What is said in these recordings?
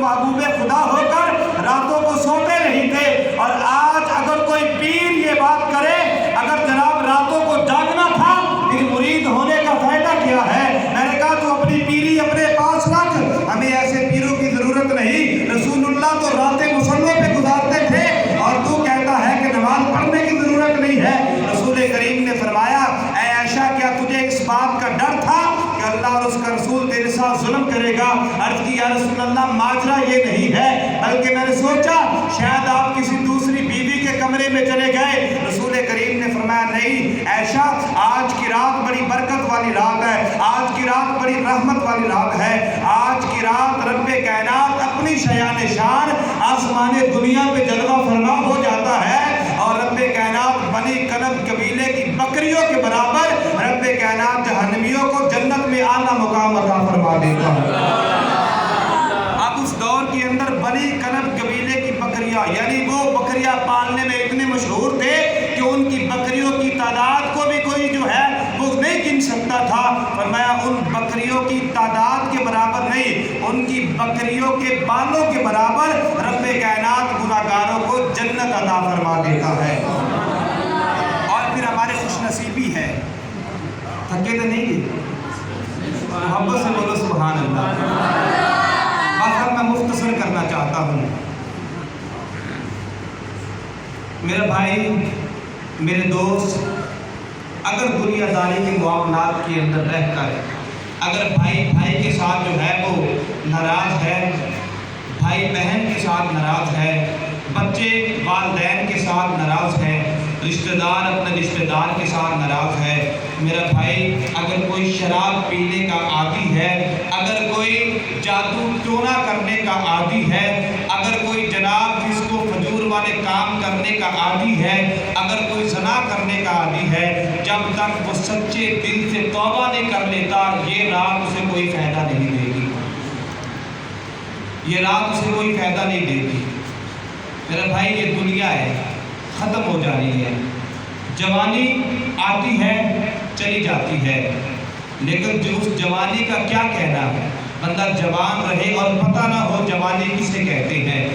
محبوب خدا ہو کر راتوں کو سوتے نہیں تھے. اور آج اگر کوئی پیر یہ بات کرے اگر جناب راتوں کو جاگنا تھا پھر مرید ہونے کا فائدہ کیا ہے؟ میں نے کہا تو اپنی پیری اپنے پاس رکھ, ہمیں ایسے پیروں کی ضرورت نہیں. رسول اللہ تو راتیں مصلوں پہ گزارتے تھے اور تو کہتا ہے کہ نماز پڑھنے کی ضرورت نہیں ہے. رسول کریم نے فرمایا اے عائشہ کیا تجھے اس بات کا ڈر تھا کہ اللہ اور اس کا رسول تیرے ساتھ ظلم کرے گا؟ عرض کی یا رسول اللہ ماجرا یہ نہیں ہے, بلکہ میں نے سوچا شاید آپ کسی دوسری بیوی کے کمرے میں چلے گئے. رسول کریم نے فرمایا نہیں عائشہ, آج کی رات بڑی برکت والی رات ہے, آج کی رات بڑی رحمت والی رات ہے. آج کی رات رب کائنات اپنی شیان شان آسمان دنیا پہ جلوہ فرما ہو جاتا ہے اور رب کائنات بنی کلب قبیلے کی بکریوں کے برابر رب کائنات جہنمیوں کو جنت میں اعلیٰ مقام عطا فرما دیتا ہے. اب اس دور کے اندر بنی کلب قبیلے کی بکریاں, یعنی وہ بکریاں پالنے میں اتنے مشہور تھے کہ ان کی بکریوں کی تعداد کو بھی کوئی جو ہے وہ نہیں گن سکتا تھا. فرمایا ان بکریوں کی تعداد کے برابر نہیں, ان کی بکریوں کے بالوں کے برابر رب کائنات گناہگاروں کو جنت عطا فرما دیتا ہے. اور پھر ہمارے خوش نصیبی ہے, تھکے تو نہیں گئے, محبت سے بولو سبحان اللہ. بات میں مختصر کرنا چاہتا ہوں. میرا بھائی, میرے دوست, اگر دنیا داری کے معاملات کے اندر رہ کر اگر بھائی بھائی کے ساتھ جو ہے وہ ناراض ہے, بھائی بہن کے ساتھ ناراض ہے, بچے والدین کے ساتھ ناراض ہے, رشتہ دار اپنے رشتہ دار کے ساتھ ناراض ہے, میرا بھائی اگر کوئی شراب پینے کا عادی ہے, اگر کوئی جادو ٹونا کرنے کا عادی ہے, اگر کوئی جناب جس کو فجور والے کام کرنے کا عادی ہے, اگر کوئی زنا کرنے کا عادی ہے, جب تک وہ سچے دل سے توبہ نہیں کر لیتا یہ رات اسے کوئی فائدہ نہیں دے گی, یہ رات اسے کوئی فائدہ نہیں دے گی. میرا بھائی یہ دنیا ہے, ختم ہو جا رہی ہے, جوانی آتی ہے چلی جاتی ہے, لیکن جو اس جوانی کا کیا کہنا ہے, بندہ جوان رہے اور پتہ نہ ہو جوانی کسے کہتے ہیں.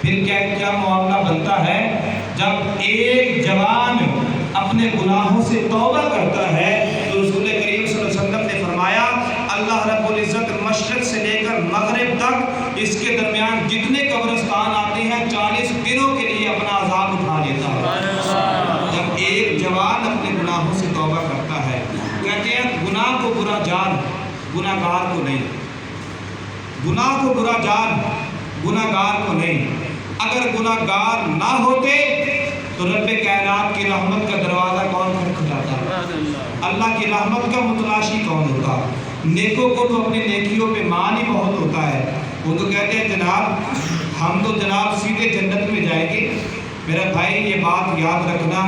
پھر کیا معاملہ بنتا ہے جب ایک جوان اپنے گناہوں سے توبہ کرتا ہے تو رسول کریم صلی اللہ علیہ وسلم نے فرمایا اللہ رب العزت مشرق سے لے کر مغرب تک اس کے درمیان جتنے قبرستان آتے ہیں 40 دنوں کے لیے اپنا عذاب اٹھا لیتا ہے. جب ایک جوان اپنے گناہوں سے توبہ کرتا ہے, کہتے ہیں گناہ کو برا جان گناہ گار کو نہیں, گناہ کو برا جان گناہ گار کو نہیں. اگر گناہ گار نہ ہوتے تو رب کائنات کی رحمت کا دروازہ کون کھٹکھٹاتا, اللہ کی رحمت کا متلاشی کون ہوتا. نیکوں کو تو اپنی نیکیوں پہ مان ہی بہت ہوتا ہے, وہ تو کہتے ہیں جناب ہم تو جناب سیدھے جنت میں جائیں گے. میرا بھائی یہ بات یاد رکھنا,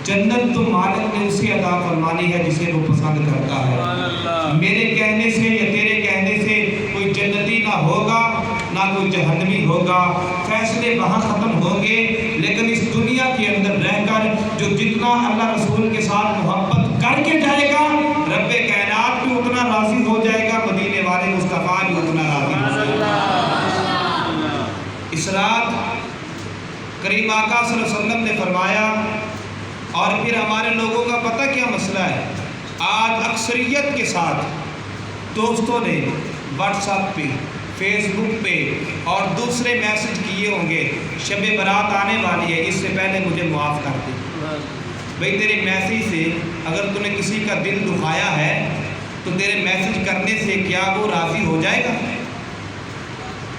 جنت تو مالک نے اسے عطا فرمانی ہے جسے وہ پسند کرتا ہے. میرے کہنے سے یا تیرے کہنے سے کوئی جنتی نہ ہوگا نہ کوئی جہنمی ہوگا, فیصلے وہاں ختم ہوں گے. لیکن اس دنیا کے اندر رہ کر جو جتنا اللہ رسول کے ساتھ محبت کر کے جائے گا رب کائنات بھی اتنا راضی ہو جائے گا, مدینے والے مصطفیٰ بھی اتنا راضی ہو جائے گا. اس رات کریم آقا صلی اللہ علیہ وسلم نے فرمایا. اور پھر ہمارے لوگوں کا پتہ کیا مسئلہ ہے, آج اکثریت کے ساتھ دوستوں نے واٹس ایپ پہ فیس بک پہ اور دوسرے میسج کیے ہوں گے شب برات آنے والی ہے, اس سے پہلے مجھے معاف کر دے. بھئی تیرے میسج سے اگر تو نے کسی کا دل دکھایا ہے تو تیرے میسج کرنے سے کیا وہ راضی ہو جائے گا؟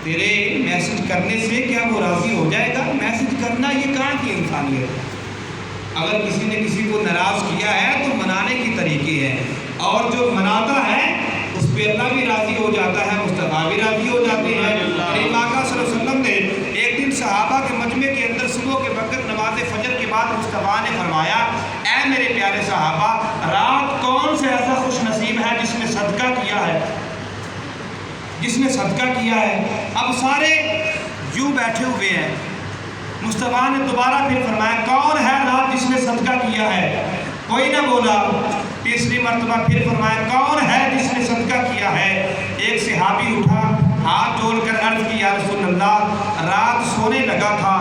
تیرے میسج کرنے سے کیا وہ راضی ہو جائے گا؟ میسج کرنا یہ کہاں کی انسانیت ہے؟ اگر کسی نے کسی کو ناراض کیا ہے تو منانے کی طریقے ہیں, اور جو مناتا ہے اس پہ اللہ بھی راضی ہو جاتا ہے, مصطفیٰ بھی راضی ہو جاتے ہیں. کریم آقا صلی اللہ علیہ وسلم نے ایک دن صحابہ کے مجمع کے اندر صبح کے وقت نماز فجر کے بعد مصطفیٰ نے فرمایا اے میرے پیارے صحابہ رات کون سے ایسا خوش نصیب ہے جس نے صدقہ کیا ہے, جس نے صدقہ کیا ہے. اب سارے یوں بیٹھے ہوئے ہیں, مصطفیٰ نے دوبارہ پھر فرمایا کون ہے رات جس نے صدقہ کیا ہے؟ کوئی نہ بولا. تیسری مرتبہ پھر فرمایا کون ہے جس نے صدقہ کیا ہے؟ ایک صحابی اٹھا ہاتھ جوڑ کر عرض کی یا رسول اللہ رات سونے لگا تھا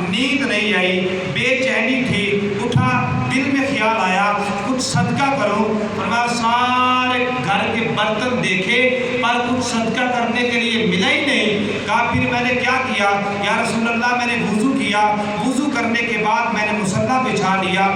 نیند نہیں آئی بے چینی تھی اٹھا دل میں خیال آیا کچھ صدقہ کرو فرمایا سارے گھر کے برتن دیکھے پر کچھ صدقہ کرنے کے لیے ملا ہی نہیں کہا پھر میں نے کیا کیا یا رسول اللہ میں نے وضو کیا وضو کرنے کے بعد میں نے مصلی بچھا لیا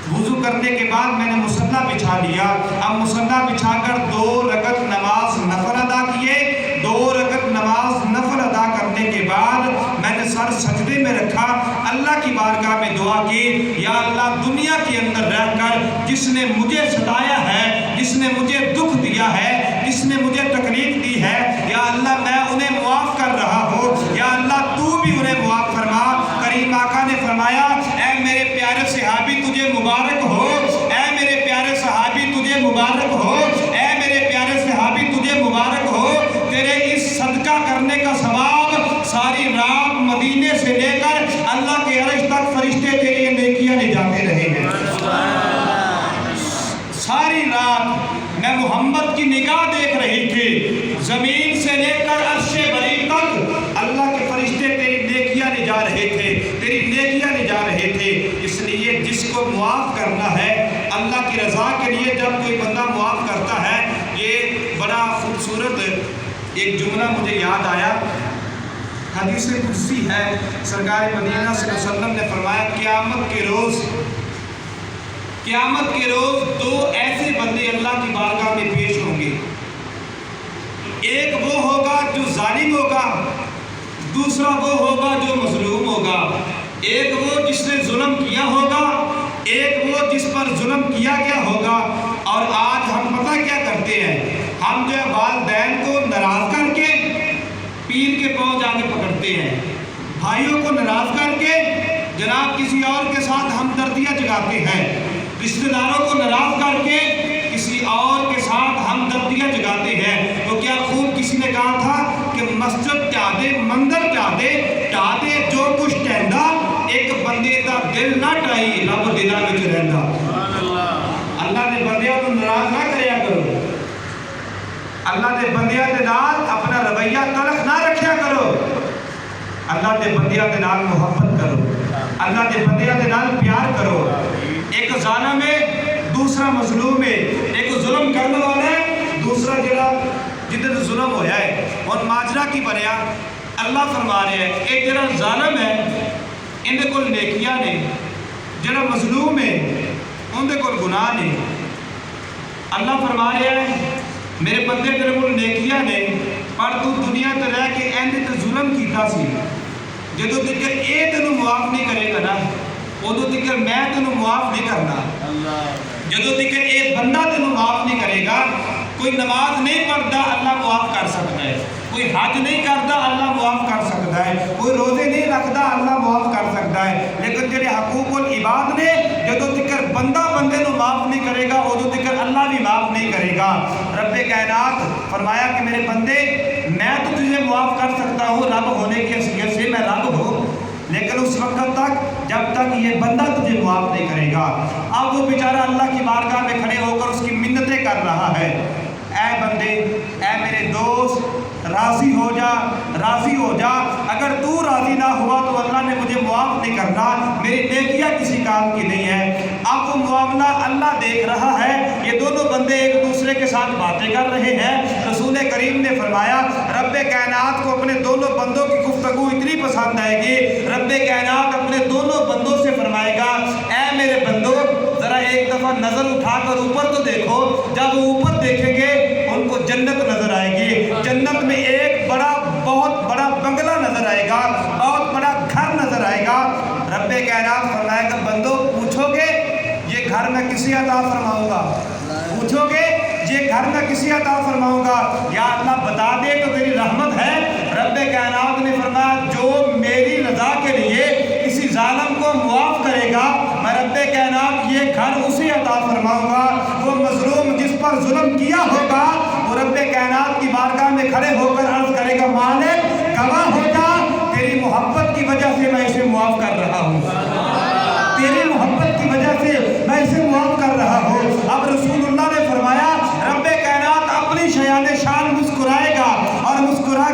وضو کرنے کے بعد میں نے مصلی بچھا لیا اب مصلی بچھا کر 2 رکعت نماز نفل ادا کیے 2 رکعت نماز نفل ادا کرنے کے بعد میں نے سر سجدے میں رکھا اللہ کی بارگاہ میں دعا کی یا اللہ دنیا کے اندر رہ کر جس نے مجھے ستایا ہے جس نے مجھے دکھ دیا ہے جس نے مجھے تکلیف دی ہے یا اللہ میں انہیں معاف کر رہا ہوں یا اللہ تو بھی انہیں معاف فرما کریم آقا نے فرمایا اے میرے پیارے صحابی تجھے مبارک ہو اے میرے پیارے صحابی تجھے مبارک ہو اے میرے پیارے صحابی تجھے مبارک ہو تیرے اس صدقہ کرنے کا ثواب ساری رات مدینے سے لے کر اللہ کے عرش تک فرشتے کے لیے نیکیاں لے جاتے رہے ہیں ساری رات میں محمد کی نگاہ دیکھ رہی تھی زمین سے لے کر عرش بری تک اللہ کے فرشتے تیری نیکیاں لے جا رہے تھے تیری نیکیاں لے جا رہے تھے اس لیے جس کو معاف کرنا ہے اللہ کی رضا کے لیے جب کوئی بندہ معاف کرتا ہے یہ بڑا خوبصورت ایک جملہ مجھے یاد آیا حدیث قدسی ہے سرکار مدینہ صلی اللہ علیہ وسلم نے فرمایا قیامت کے روز 2 ایسے بندے اللہ کی بارگاہ میں پیش ہوں گے ایک وہ ہوگا جو ظالم ہوگا دوسرا وہ ہوگا جو مظلوم ہوگا ایک وہ جس نے ظلم کیا ہوگا ایک وہ جس پر ظلم کیا گیا ہوگا اور آج ہم پتہ کیا کرتے ہیں ہم جو والدین کو ناراض کر کے پیر کے پاؤں جا کے پکڑتے ہیں بھائیوں کو ناراض کر کے جناب کسی اور کے ساتھ ہمدردیاں جگاتے ہیں رشتہ داروں کو ناراض کر کے کسی اور کے ساتھ ہمدردیاں جگاتے ہیں تو کیا خوب کسی نے کہا تھا کہ مسجد ٹھادے مندر ٹھادے جو کچھ ٹہندا ایک بندے دا دل نہ ٹائی رب دلاں وچ رہندا اللہ نے بندیاں کو ناراض نہ کریا کرو اللہ نے بندیاں دے نال اپنا رویہ تلخ نہ رکھیا کرو اللہ نے بندیاں دے نال محبت کرو اللہ نے بندیاں دے نال پیار کرو ایک ظالم ہے دوسرا مظلوم ہے ایک ظلم کرنے والا ہے دوسرا جڑا جدھر ظلم ہویا ہے اور ماجرا کی بنیا اللہ فرما رہے ہیں ایک جڑا ظالم ہے ان دے کول نیکیاں نے جڑا مظلوم ہے ان دے کول گناہ نے اللہ فرما رہے ہیں میرے بندے تیرے کول نیکیاں نے پر تو دنیا تے رہ کے ایندے تے ظلم کیتا سی جدوں تک اے تینوں معاف نہیں کرے گا نا ادو تک میں تینوں معاف نہیں کرنا جدو تک ایک بندہ تینوں معاف نہیں کرے گا کوئی نماز نہیں پڑھتا اللہ معاف کر سکتا ہے کوئی حج نہیں کرتا اللہ معاف کر سکتا ہے کوئی روزے نہیں رکھتا اللہ معاف کر سکتا ہے لیکن جڑے حقوق العباد نے جدو تک بندہ بندے نو معاف نہیں کرے گا ادو تک اللہ بھی معاف نہیں کرے گا رب کائنات فرمایا کہ میرے بندے میں تو تجھے معاف کر سکتا ہوں رب ہونے کی حیثیت سے میں رب ہوں لیکن اس وقت تک جب تک یہ بندہ تجھے معاف نہیں کرے گا اب وہ بیچارہ اللہ کی بارگاہ میں کھڑے ہو کر اس کی منتیں کر رہا ہے اے بندے اے میرے دوست راضی ہو جا اگر تو راضی نہ ہوا تو اللہ نے مجھے معاف نہیں کرنا میری نیکیاں کسی کام کی نہیں ہے اب وہ معاملہ اللہ دیکھ رہا ہے یہ دونوں بندے ایک دوسرے کے ساتھ باتیں کر رہے ہیں رسول کریم نے فرمایا رب کائنات کو اپنے دونوں بندوں کی گفتگو اتنی پسند آئے گی رب کائنات اپنے دونوں بندوں سے فرمائے گا اے میرے بندوں ذرا ایک دفعہ نظر اٹھا کر اوپر تو دیکھو جب وہ اوپر دیکھیں گے ان کو جنت نظر آئے گی جنت میں ایک بہت بڑا بنگلہ نظر آئے گا بہت بڑا گھر نظر آئے گا رب کائنات فرمائے گا بندوں پوچھو گے یہ گھر میں کسی عطا فرماؤں گا پوچھو گے یہ گھر میں کسی عطا فرماؤں گا یا اللہ بتا دے تو تیری رحمت ہے رب کائنات نے فرمایا جو میری رضا کے لیے کسی ظالم کو معاف کرے گا میں رب کائنات یہ گھر اسی عطا فرماؤں گا وہ مظلوم جس پر ظلم کیا ہوگا وہ رب کائنات کی بارگاہ میں کھڑے ہو کر عرض کرے گا مالک گواہ ہو جا تیری محبت کی وجہ سے میں اسے معاف کر رہا ہوں تیری محبت کی وجہ سے میں اسے معاف کر رہا ہوں اب رسول اللہ نے فرمایا رب کائنات اپنی شیان شان مسکرائے گا اور مسکرا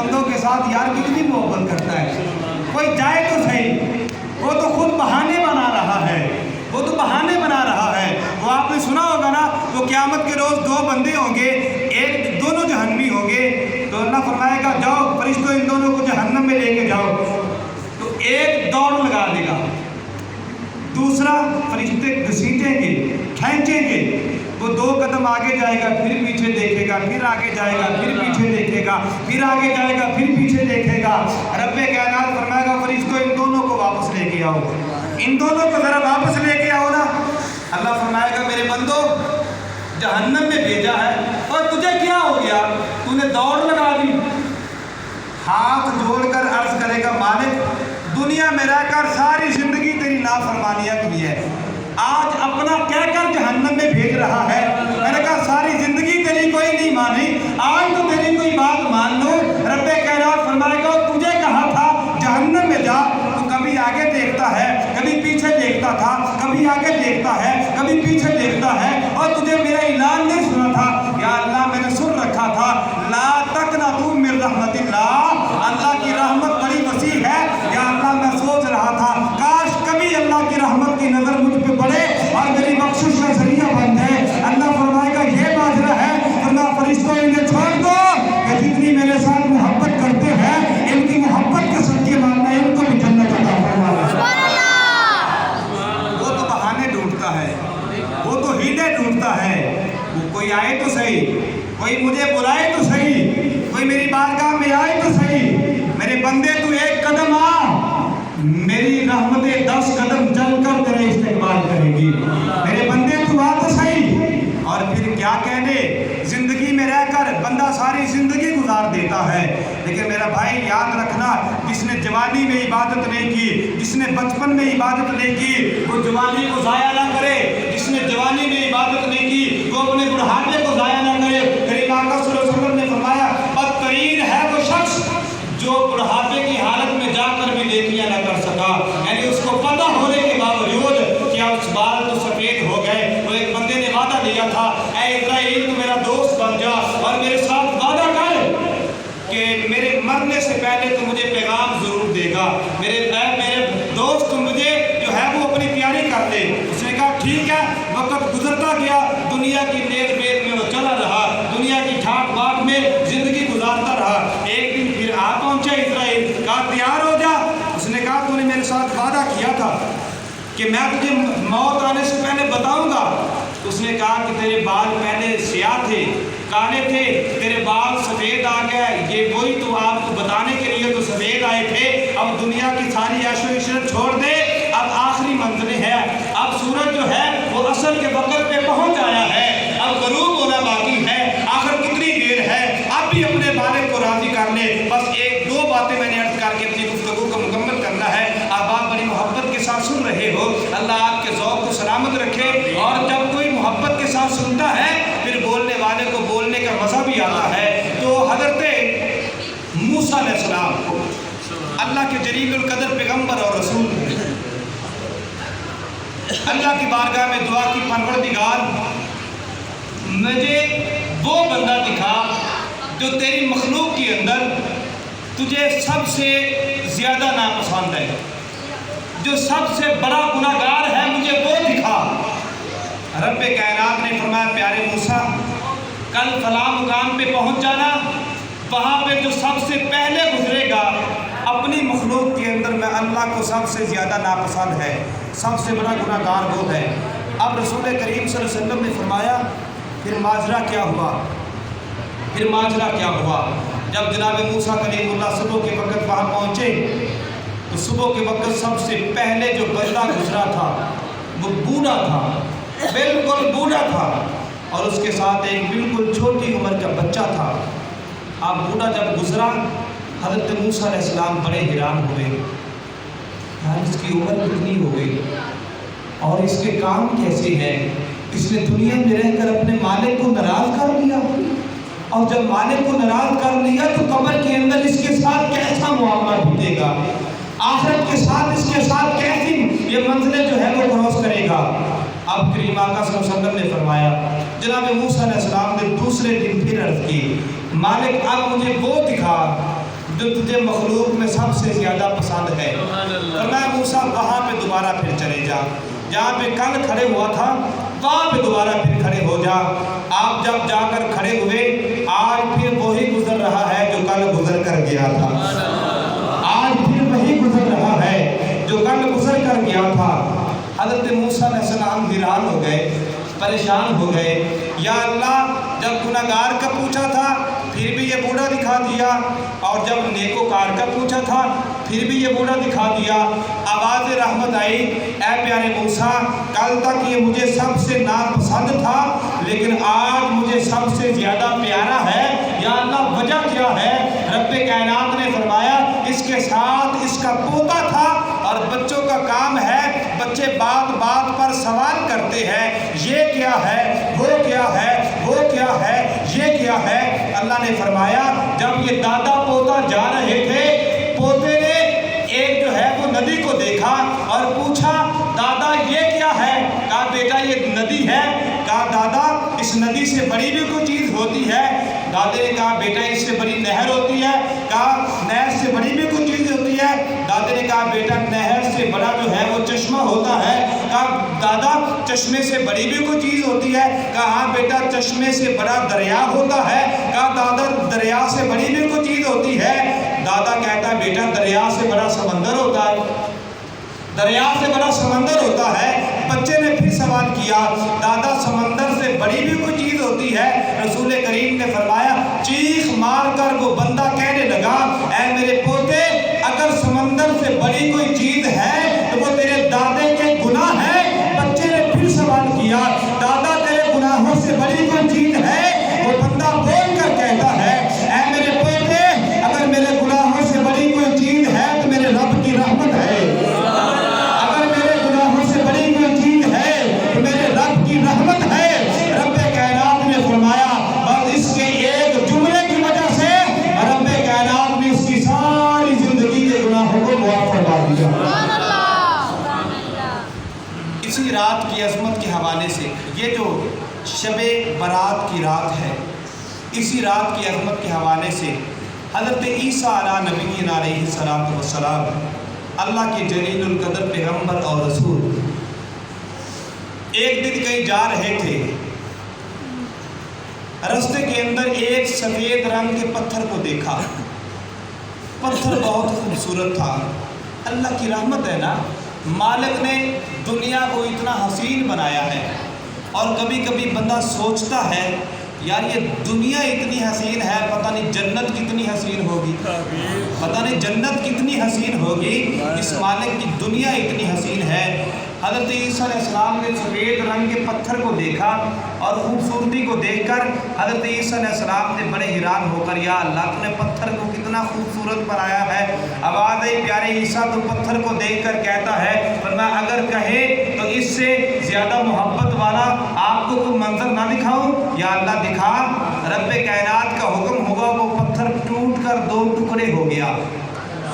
بندوں کے ساتھ یار کتنی محبت کرتا ہے. کوئی جائے تو صحیح, وہ تو خود بہانے بنا رہا ہے, وہ تو بہانے بنا رہا ہے. وہ آپ نے سنا ہوگا نا, وہ قیامت کے روز دو بندے ہوں گے, ایک دونوں جہنمی ہوں گے, تو اللہ فرمائے گا جاؤ فرشتوں ان دونوں کو جہنم میں لے کے جاؤ. تو ایک دوڑ لگا دے گا, دوسرا فرشتے گھسیٹیں گے, کھینچیں گے. وہ 2 قدم آگے جائے گا, پھر پیچھے دیکھے گا, پھر آگے جائے گا, پھر پیچھے دیکھے گا, پھر آگے جائے گا, پھر پیچھے دیکھے گا. رب کائنات فرمائے گا فرشتوں ان دونوں کو واپس لے کے آؤ, ان دونوں کو ذرا واپس لے کے آؤ نا. اللہ فرمائے گا میرے بندو جہنم میں بھیجا ہے اور تجھے کیا ہو گیا, تو نے دوڑ لگا دی. ہاتھ جوڑ کر عرض کرے گا مالک دنیا میں رہ کر ساری زندگی تیری نافرمانیاں کی ہے, آج اپنا کہہ کر جہنم میں بھیج رہا ہے. میں نے کہا ساری زندگی تیری کوئی نہیں مانی, آج تو تیری کوئی بات مان لو. رب کائنات فرمائے گا تجھے کہا تھا جہنم میں جا, تو کبھی آگے دیکھتا ہے, کبھی پیچھے دیکھتا تھا, کبھی آگے دیکھتا ہے, کبھی پیچھے دیکھتا ہے, اور تجھے میرا اعلان نہیں سنا تھا. یا اللہ میں نے سن رکھا تھا لا تقنطوا من رحمت اللہ, اللہ کی رحمت بڑی وسیع ہے. یا اللہ میں سوچ رہا تھا کاش کبھی اللہ کی رحمت کی نظر مجھ پہ پڑے اور میری بخشش کا ذریعہ بن جائے. اللہ فرمائے گا یہ ماجرا ہے, اللہ فرشتوں انہیں چھوڑ دو کہ جتنی میرے ساتھ محبت کرتے ہیں ان کی محبت کے صدقے ماننا ہے, ان کو بھی جنت عطا فرمانا. وہ تو بہانے ڈھونڈتا ہے, وہ تو ہیلے ڈھونڈتا ہے. وہ کوئی آئے تو صحیح, کوئی مجھے بلائے تو صحیح, کوئی میری بارگاہ میں آئے تو صحیح. میرے بندے تو 1 قدم آ, میری رحمتیں 10 قدم چل کر تیرے استقبال کرے گی. میرے بندے تو آ تو صحیح. اور پھر کیا کہنے, زندگی میں رہ کر بندہ ساری زندگی گزار دیتا ہے, لیکن میرا بھائی یاد رکھنا جس نے جوانی میں عبادت نہیں کی, جس نے بچپن میں عبادت نہیں کی, وہ جوانی کو ضائع نہ کرے. جس نے جوانی میں عبادت نہیں کی وہ اپنے بڑھاپے کو ضائع نہ کرے. کریم آقا صلی اللہ علیہ وسلم نے فرمایا بدترین ہے وہ شخص جو بڑھاپے کی حالت میں جا کر بھی نیکیاں نہ کر سکا. یعنی اس کو پتہ ہونے کے باوجود کیا اس بال تو سفید ہو گئے. وہ ایک بندے نے وعدہ لیا تھا اے اسرائیل تو میرا دوست بن جا اور میرے ساتھ وعدہ کر کہ میرے مرنے سے پہلے تو مجھے پیغام ضرور دے گا. میرے دوست مجھے جو ہے وہ اپنی تیاری کر دے. اس نے کہا ٹھیک ہے. وقت گزرتا گیا, دنیا کی نیک بیت میں وہ چلا رہا, دنیا کی ٹھاٹ باٹ میں زندگی گزارتا رہا. ایک دن پھر آ پہنچے اسرائیل, کہا تیار ہو جا. اس نے کہا تو نے میرے ساتھ وعدہ کیا تھا کہ میں تجھے موت آنے سے پہلے بتاؤں گا. اس نے کہا کہ تیرے بال پہلے سیاہ تھے, کالے تھے, تیرے بال سفید آ گئے, یہ وہی تو آپ کو بتانے کے لیے تو سفید آئے تھے. اب دنیا کی ساری عیش و عشرت چھوڑ دے, اب آخری منزل ہے. اب سورج جو ہے وہ اصل کے وقت پہ پہنچ آیا ہے, اب غروب ہونا باقی ہے. آخر کتنی دیر ہے, اب بھی اپنے مالک کو راضی کر لے. بس 1-2 باتیں میں نے عرض کر کے اپنی گفتگو کو مکمل کرنا ہے. آپ بڑی محبت کے ساتھ سن رہے ہو, اللہ آپ کے ذوق کو سلامت رکھے. اور جب کوئی محبت کے ساتھ سنتا ہے پھر بولنے والے کو بولنے کا مزہ بھی آتا ہے. تو حضرت موسیٰ علیہ السلام اللہ کے جلیل القدر پیغمبر اور رسول, اللہ کی بارگاہ میں دعا کی پروردگار مجھے وہ بندہ دکھا جو تیری مخلوق کے اندر تجھے سب سے زیادہ ناپسند ہے, جو سب سے بڑا گناہگار ہے, مجھے وہ دکھا. رب کائنات نے فرمایا پیارے موسیٰ کل فلاں مقام پہ پہنچ جانا, وہاں پہ جو سب سے پہلے گزرے گا اپنی مخلوق کے اندر میں اللہ کو سب سے زیادہ ناپسند ہے, سب سے بڑا گناہگار وہ ہے. اب رسول کریم صلی اللہ علیہ وسلم نے فرمایا پھر ماجرا کیا ہوا, پھر ماجرا کیا ہوا. جب جناب موسیٰ کلیم اللہ صبح کے وقت وہاں پہنچے تو صبح کے وقت سب سے پہلے جو بندہ گزرا تھا وہ بوڑھا تھا, بالکل بوڑھا تھا, اور اس کے ساتھ ایک بالکل چھوٹی عمر کا بچہ تھا. اب بوڑھا جب گزرا حضرت موسیٰ علیہ السلام بڑے حیران ہوئے, یار اس کی عمر کتنی ہو گئی اور اس کے کام کیسے ہیں, اس نے دنیا میں رہ کر اپنے مالک کو ناراض کر لیا, اور جب مالک کو ناراض کر لیا تو قبر کے اندر اس کے ساتھ کیسا معاملہ بھیجے گا, آخرت کے ساتھ اس کے ساتھ کیسی یہ منزلیں جو ہے وہ کراس کرے گا. اب کریم آقا صلی اللہ علیہ وسلم نے فرمایا, جناب موسیٰ علیہ السلام نے دوسرے دن پھر عرض کی, مالک اب مجھے وہ دکھا جو تجھے مخلوق میں سب سے زیادہ پسند ہے۔ فرمایا موسیٰ وہاں پہ دوبارہ پھر چلے جا، جہاں پہ کل کھڑے ہوا تھا وہاں پہ دوبارہ پھر کھڑے ہو جا۔ آپ جب جا کر کھڑے ہوئے، آج پھر وہی گزر رہا ہے جو کل گزر کر گیا تھا، آج پھر وہی گزر رہا ہے جو کل گزر کر گیا تھا۔ حضرت موسیٰ علیہ السلام حیران ہو گئے، پریشان ہو گئے، یا اللہ جب گناہگار کا پوچھا تھا پھر بھی یہ بوڑھا دکھا دیا، اور جب نیکوکار کا پوچھا تھا پھر بھی یہ بوڑھا دکھا دیا۔ آواز رحمت آئی، اے پیارے موسیٰ کل تک یہ مجھے سب سے ناپسند تھا لیکن آج مجھے سب سے زیادہ پیارا ہے، یا اللہ وجہ کیا ہے؟ رب کائنات نے فرمایا اس کے ساتھ اس کا پوتا تھا، اور بچوں کا کام ہے بچے بات بات پر سوال کرتے ہیں، یہ کیا ہے، وہ کیا ہے، وہ کیا ہے، یہ کیا ہے۔ اللہ نے فرمایا جب یہ دادا پوتا جا رہے تھے، پوتے نے ایک جو ہے وہ ندی کو دیکھا اور پوچھا دادا یہ کیا ہے؟ کہا بیٹا یہ ندی ہے۔ کہا دادا اس ندی سے بڑی بھی کوئی چیز ہوتی ہے؟ دادے نے کہا بیٹا اس سے بڑی نہر ہوتی ہے۔ کہا نہر سے بڑی بھی کوئی چیز ہوتی ہے؟ دادے نے کہا بیٹا نہر سے بڑا جو ہے وہ چشمہ ہوتا ہے۔ کہا دادا چشمے سے بڑی بھی کوئی چیز ہوتی ہے؟ کہا ہاں بیٹا چشمے سے بڑا دریا ہوتا ہے۔ کہا دادا دریا سے بڑی بھی کوئی چیز ہوتی ہے؟ دادا کہتا بیٹا دریا سے بڑا سمندر ہوتا ہے، دریا سے بڑا سمندر ہوتا ہے۔ بچے نے پھر سوال کیا دادا سمندر سے بڑی بھی کوئی چیز ہوتی ہے؟ رسول کریم نے فرمایا چیخ مار کر وہ بندہ کہنے لگا اے میرے پوتے اگر سمندر سے بڑی کوئی چیز ہے تو وہ تیرے دادے کے گناہ ہے۔ بچے نے پھر سوال کیا دادا تیرے گناہوں سے بڑی کوئی چیز ہے؟ وہ بندہ بول کر کہتا ہے اے میرے پوتے اگر میرے گناہوں سے بڑی کوئی چیز ہے تو میرے رب کی رحمت ہے، اگر میرے گناہوں سے بڑی کوئی چیز ہے تو میرے رب کی رحمت ہے۔ رب کائنات نے فرمایا بس اس کے ایک جملے کی وجہ سے رب کائنات نے اس کی ساری زندگی کے گناہوں کو معاف فرما دیا۔ اسی رات کی عظمت کے حوالے سے یہ جو شب برات کی رات ہے، اسی رات کی عظمت کے حوالے سے حضرت عیسیٰ علیہ نبی علیہ السلام اللہ کے جلیل القدر پیغمبر اور رسول ایک دن کہیں جا رہے تھے، رستے کے اندر ایک سفید رنگ کے پتھر کو دیکھا، پتھر بہت خوبصورت تھا۔ اللہ کی رحمت ہے نا، مالک نے دنیا کو اتنا حسین بنایا ہے، اور کبھی کبھی بندہ سوچتا ہے یار یہ دنیا اتنی حسین ہے، پتہ نہیں جنت کتنی حسین ہوگی، پتہ نہیں جنت کتنی حسین ہوگی، اس مالک کی دنیا اتنی حسین ہے۔ حضرت عیسیٰ علیہ السلام نے سفید رنگ کے پتھر کو دیکھا اور خوبصورتی کو دیکھ کر حضرت عیسیٰ علیہ السلام نے بڑے حیران ہو کر یا اللہ تو نے پتھر کو کتنا خوبصورت بنایا ہے۔ آواز آئی پیارے عیسیٰ تو پتھر کو دیکھ کر کہتا ہے فرمایا اگر کہے تو اس سے زیادہ محبت والا آپ کو کوئی منظر نہ دکھاؤں؟ یا اللہ دکھا۔ رب کائنات کا حکم ہوا وہ پتھر ٹوٹ کر دو ٹکڑے ہو گیا،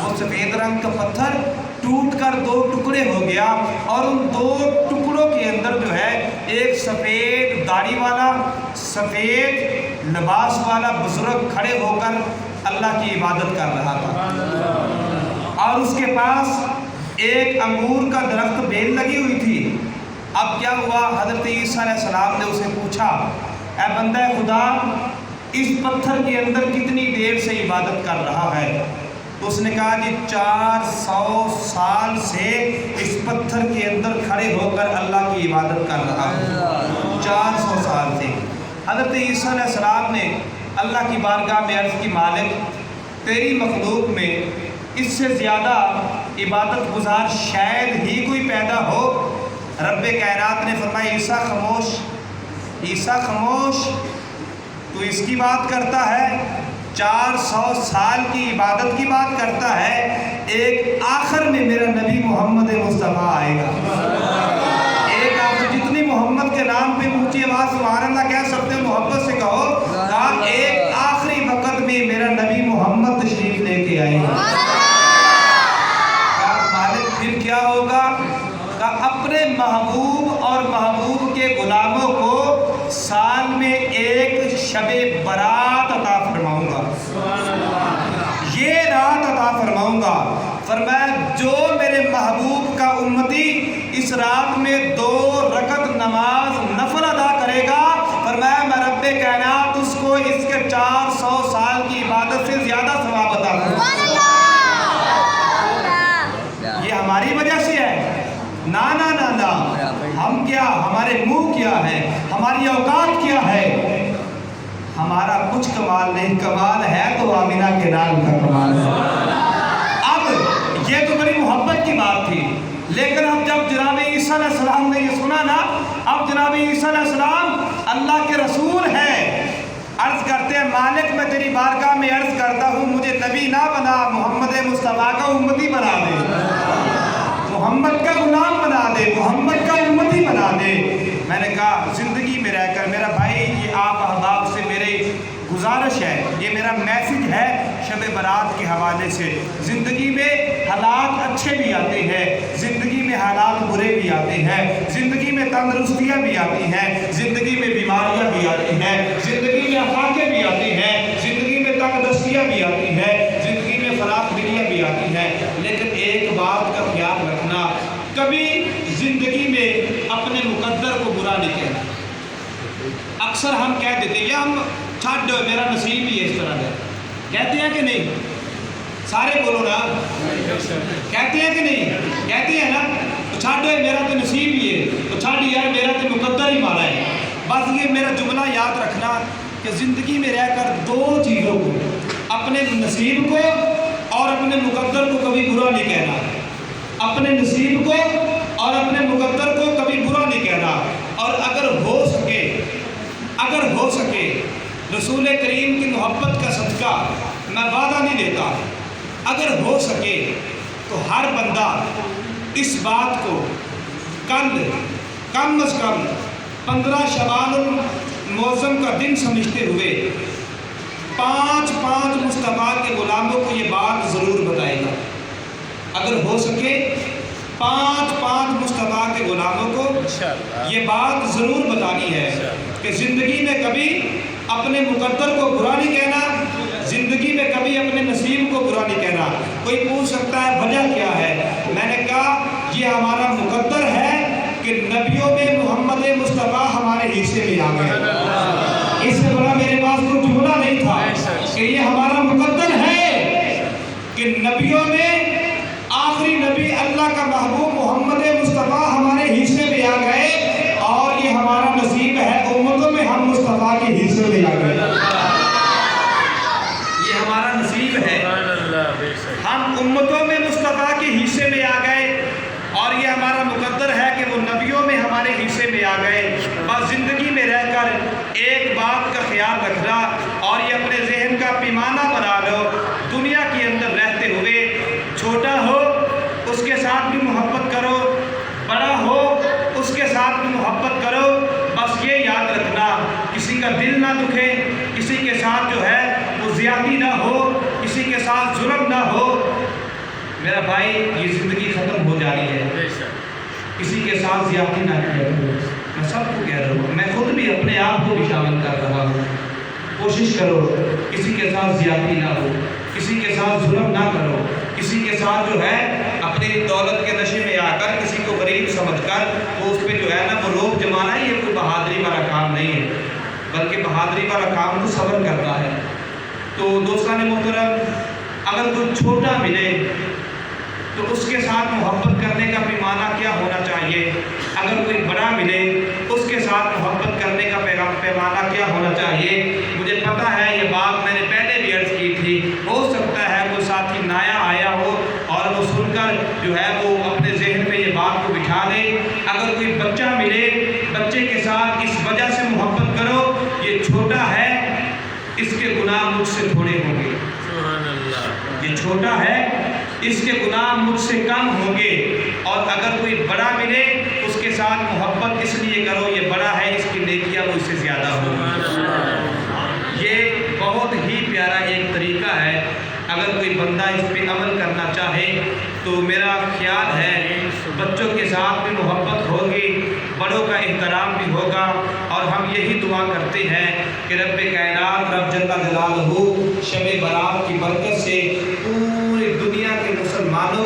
وہ سفید رنگ کا پتھر ٹوٹ کر دو ٹکڑے ہو گیا، اور ان دو ٹکڑوں کے اندر جو ہے ایک سفید داڑھی والا سفید لباس والا بزرگ کھڑے ہو کر اللہ کی عبادت کر رہا تھا، اور اس کے پاس ایک انگور کا درخت بیل لگی ہوئی تھی۔ اب کیا ہوا، حضرت عیسیٰ علیہ السلام نے اسے پوچھا اے بندہ خدا اس پتھر کے اندر کتنی دیر سے عبادت کر رہا ہے؟ تو اس نے کہا جی 400 سال سے اس پتھر کے اندر کھڑے ہو کر اللہ کی عبادت کر رہا ہوں، 400 سال سے۔ حضرت عیسیٰ علیہ السلام نے اللہ کی بارگاہ میں عرض کی مالک تیری مخلوق میں اس سے زیادہ عبادت گزار شاید ہی کوئی پیدا ہو۔ رب کائنات نے فرمایا عیسیٰ خاموش، عیسیٰ خاموش، تو اس کی بات کرتا ہے 400 سال کی عبادت کی بات کرتا ہے، ایک آخر میں میرا نبی محمد مصطفیٰ آئے گا، ایک آخر جتنی محمد کے نام پہ اونچی آواز سبحان اللہ کہہ سکتے ہیں محبت سے کہو، کہا ایک آخری وقت میں میرا نبی محمد تشریف لے کے آئے گا۔ کہا مالک پھر کیا ہوگا؟ کہا اپنے محبوب اور محبوب کے غلاموں کو سال میں ایک شب برات عطا فرماؤں گا۔ یہ رات فرمایا جو میرے محبوب کا امتی اس رات میں 2 رکعت نماز نفل ادا کرے گا، فرمایا میں رب کائنات اس کو اس کے 400 سال کی عبادت سے زیادہ ثواب عطا کروں گا۔ یہ ہماری وجہ سے ہے؟ نا نا نا نا، ہم کیا، ہمارے منہ کیا ہے، ہماری اوقات کیا ہے، ہمارا کچھ کمال نہیں، کمال ہے تو آمینہ کے نام کا کمال ہے۔ اب یہ تو بڑی محبت کی بات تھی، لیکن اب جب جناب عیسیٰ علیہ السلام نے یہ سنا نا، اب جناب عیسیٰ علیہ السلام اللہ کے رسول ہیں، عرض کرتے ہیں مالک میں تیری بارگاہ میں عرض کرتا ہوں مجھے نبی نہ بنا، محمد مصطفیٰ کا امتی بنا دے، محمد کا غلام بنا دے، محمد کا امتی بنا دے۔ میں نے کہا زندگی میں رہ کر میرا بھائی، یہ آپ احباب سے میرے گزارش ہے، یہ میرا میسج ہے شب برات کے حوالے سے، زندگی میں حالات اچھے بھی آتے ہیں، زندگی میں حالات برے بھی آتے ہیں، زندگی میں تندرستیاں بھی آتی ہیں، زندگی میں بیماریاں بھی آتی ہیں، زندگی میں آفاقیں بھی آتی ہیں، زندگی میں تنگ دستیاں بھی آتی ہیں، زندگی میں فراق دلیاں بھی آتی ہیں، لیکن ایک بات کا خیال رکھنا، کبھی زندگی میں اپنے مقدر کو برا نہیں کہنا۔ اکثر ہم کہہ دیتے ہیں یا ہم چھاڑ دو میرا نصیب ہی ہے اس طرح ہے، کہتے ہیں کہ نہیں؟ سارے بولو نا، کہتے ہیں کہ نہیں؟ کہتے ہیں نا، تو چھاڑ دو میرا تو نصیب ہی ہے، تو چھاڑ یار میرا تو مقدر ہی مارا ہے۔ بس یہ میرا جملہ یاد رکھنا کہ زندگی میں رہ کر 2 چیزوں کو، اپنے نصیب کو اور اپنے مقدر کو کبھی برا نہیں کہنا، اپنے نصیب کو اور اپنے مقدر کو کبھی برا نہیں کہنا، اور اگر ہو سکے رسول کریم کی محبت کا صدقہ میں وعدہ نہیں دیتا، اگر ہو سکے تو ہر بندہ اس بات کو کل کم از کم 15 شوال المعظم کا دن سمجھتے ہوئے 5 مصطفیٰ کے غلاموں کو یہ بات ضرور بتائے گا۔ اگر ہو سکے 5 مصطفیٰ کے غلاموں کو یہ بات ضرور بتانی ہے کہ زندگی میں کبھی اپنے مقدر کو برا نہیں کہنا، زندگی میں کبھی اپنے نصیب کو برا نہیں کہنا۔ کوئی پوچھ سکتا ہے وجہ کیا ہے؟ میں نے کہا یہ ہمارا مقدر ہے کہ نبیوں میں محمد مصطفیٰ ہمارے حصے میں آ گئے، اس سے بڑا میرے پاس کوئی جملہ نہیں تھا کہ یہ ہمارا مقدر ہے کہ نبیوں میں آخری نبی اللہ کا محبوب محمد مصطفیٰ ہمارے حصے میں آ گئے، اور یہ ہمارا نصیب ہے امتوں میں ہم مصطفیٰ کے حصے میں آ گئے، یہ ہمارا نصیب ہے، ہم امتوں میں مصطفیٰ کے حصے میں آ گئے، اور یہ ہمارا مقدر ہے کہ وہ نبیوں میں ہمارے حصے میں آ گئے۔ بس زندگی میں رہ کر ایک بات کا خیال رکھنا، اور یہ اپنے ذہن کا پیمانہ بنا لو، دنیا کے اندر رہتے ہوئے چھوٹا ہو اس کے ساتھ بھی محبت کرو، بڑا ہو اس کے ساتھ بھی محبت کرو، بس یہ یاد رکھنا کسی کا دل نہ دکھے، کسی کے ساتھ جو ہے وہ زیادتی نہ ہو، کسی کے ساتھ ظلم نہ ہو۔ میرا بھائی یہ زندگی ختم ہو جانی ہے، کسی کے ساتھ زیادتی نہ کرو، میں سب کو کہہ رہا ہوں، میں خود بھی اپنے آپ کو بھی شامل کر رہا ہوں، کوشش کرو کسی کے ساتھ زیادتی نہ ہو، کسی کے ساتھ ظلم نہ کرو، کسی کے ساتھ جو ہے اپنی دولت کے نشے میں آ کر کسی کو غریب سمجھ کر وہ اس پہ جو ہے نا وہ روب جمانا ہے، یہ کوئی بہادری والا کام نہیں ہے، بلکہ بہادری والا کام تو صبر کرتا ہے۔ تو دوستان محترم، اگر کوئی چھوٹا ملے تو اس کے ساتھ محبت کرنے کا پیمانہ کیا ہونا چاہیے، اگر کوئی بڑا ملے اس کے ساتھ محبت کرنے کا پیمانہ کیا ہونا چاہیے۔ مجھے پتہ ہے یہ بات میں نے پہلے بھی عرض کی تھی، ہو سکتا ہے کوئی ساتھی نیا آیا ہو اور وہ سن کر جو ہے وہ اپنے ذہن میں یہ بات کو بٹھا دے۔ اگر کوئی بچہ ملے، بچے کے ساتھ اس وجہ سے محبت کرو یہ چھوٹا ہے، اس کے گناہ مجھ سے تھوڑے ہوں گے، یہ چھوٹا ہے اس کے گناہ مجھ سے کم ہوں گے، اور اگر کوئی بڑا ملے اس کے ساتھ محبت اس لیے کرو یہ بڑا ہے، اس کی نیکیاں مجھ سے زیادہ ہوں گی۔ یہ بہت ہی پیارا ایک طریقہ ہے، اگر کوئی بندہ اس پہ عمل کرنا چاہے تو میرا خیال ہے بچوں کے ساتھ بھی محبت ہوگی، بڑوں کا احترام بھی ہوگا، اور ہم یہی دعا کرتے ہیں کہ رب کائنات رب جل جلالہ شب برات کی برکت سے پوری دنیا کے مسلمانوں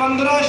15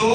2